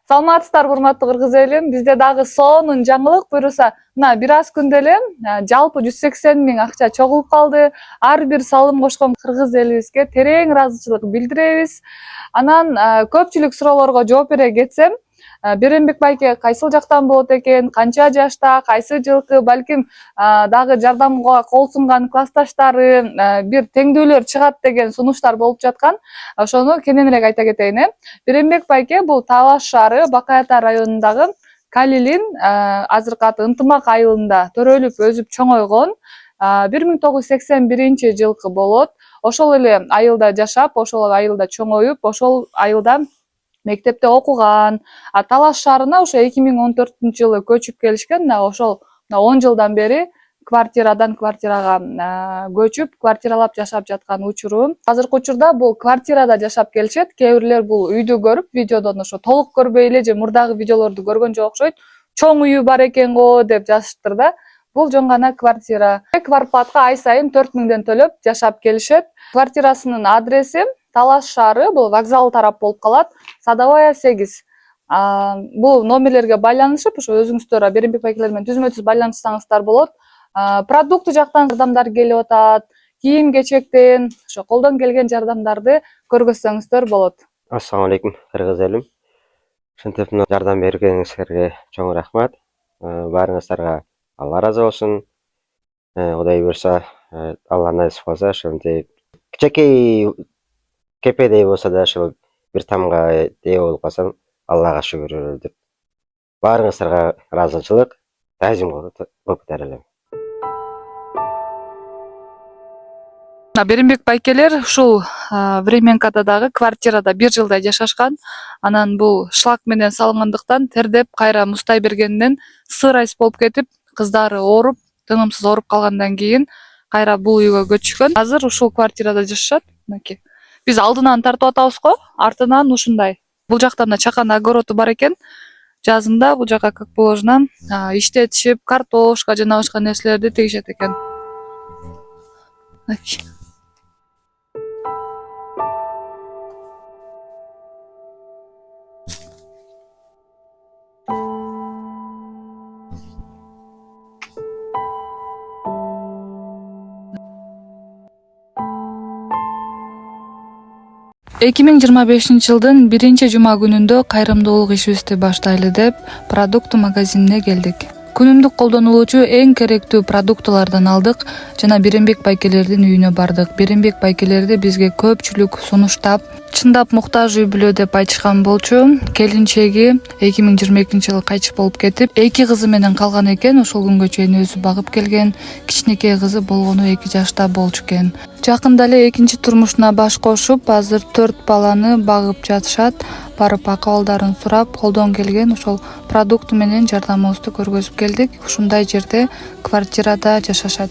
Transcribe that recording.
Саламатсыздарбы урматтуу кыргыз элим. Бизде дагы сонун жаңылык буюрса, мына бир аз күндө эле жалпы 180 миң акча чогулуп калды. Ар бир салым кошкон кыргыз элибизге терең ыраазычылык билдиребиз. Анан көпчүлүк суроолорго жооп бере кетсем, Беренбек байке кайсыл жактан болот экен, канча жашта, кайсы жылкы, балким дагы жардамга кол сунган классташтары бир теңдүүлөр чыгат деген сунуштар болуп жаткан. Ошону кененирээк айта кетейин. Беренбек байке бул Талаш шаары Бакай Ата районундагы Калилин азыркы аты Ынтымак айылында төрөлүп өсүп чоңойгон. 1981 жылкы болот. Ошол эле айылда жашап, ошол айылда чоңоюп, ошол айылда мектепте окуган. Талаш шаарына ошо 2014 жылы көчүп келишкен. Ошол 10 жылдан бери квартирадан квартирага көчүп, квартиралап жашап жаткан учуру. Азыркы учурда бул квартирада жашап келишет. Кээ бирлер бул үйдү көрүп, видеодон ошо толук көрбөй эле же мурдагы видеолорду көргөн жок окшойт. Чоң үйү бар экен го деп жазышыптыр да. Бул жөн гана квартира. Квартплатка ай сайын 4 миңден төлөп жашап келишет. Квартирасынын адреси Талаш шаары, бул вокзал тарап болуп калат. Садовая 8. Бул номерлерге байланышып, ошо өзүңүздөр Беренбек байкелер менен түзмө-түз байланышсаңыздар болот. Продукты жактан жардамдар келип атат, кийим кечектен, ошо колдон келген жардамдарды көргөзсөңүздөр болот. Ассаламу алейкум кыргыз элим. Ушинтип жардам бергениңиздерге чоң рахмат. Баарыңыздарга Алла ыраазы болсун. Кудай буйрса, Алла насип кылса, ошентип кичинекей кепедей болсо да ошол бир тамга ээ болуп калсам, Аллага шүгүр деп. Баарыңыздарга ыраазычылык, таазим кылып берелим. Беренбек байкелер ушул Временкада дагы квартирада 1 жылдай жашашкан. Анан бул шлак менен салынгандыктан тердеп кайра муздай бергенинен сыырайс болуп кетип, кыздары ооруп, тынымсыз ооруп калгандан кийин кайра бул үйгө көчүшкөн. Азыр ушул квартирада жашашат. Мынакей. Биз алдынан тартып атабыз го, артынан ушундай. Бул жакта мына чакан огороду бар экен. Жазында бул жака как положено иштетишип, картошка жана башка нерселерди тегишет экен. Мынакей. Эки миң жыйырма бешинчи жылдын 1-жума күнүндө кайрымдуулук ишибизди баштайлы деп продукты магазинине келдик. Күнүмдүк колдонулуучу эң керектүү продуктылардан алдык жана Беренбек байкелердин үйүнө бардык. Беренбек байкелерди бизге көпчүлүк сунуштап, чындап муктаж үй бүлө деп айтышкан болчу. Келинчеги 2022 жылы кайтыш болуп кетип, 2 кызы менен калган экен. Ошол күнгө чейин өзү багып келген. Кичинекей кызы болгону 2 жашта болчу экен. Жакында эле экинчи турмушуна баш кошуп, азыр 4 баланы багып жатышат. Барып акыбалдарын сурап, колдон келген ошол продукты менен жардамыбызды көргөзүп келдик. Ушундай жерде квартирада жашашат.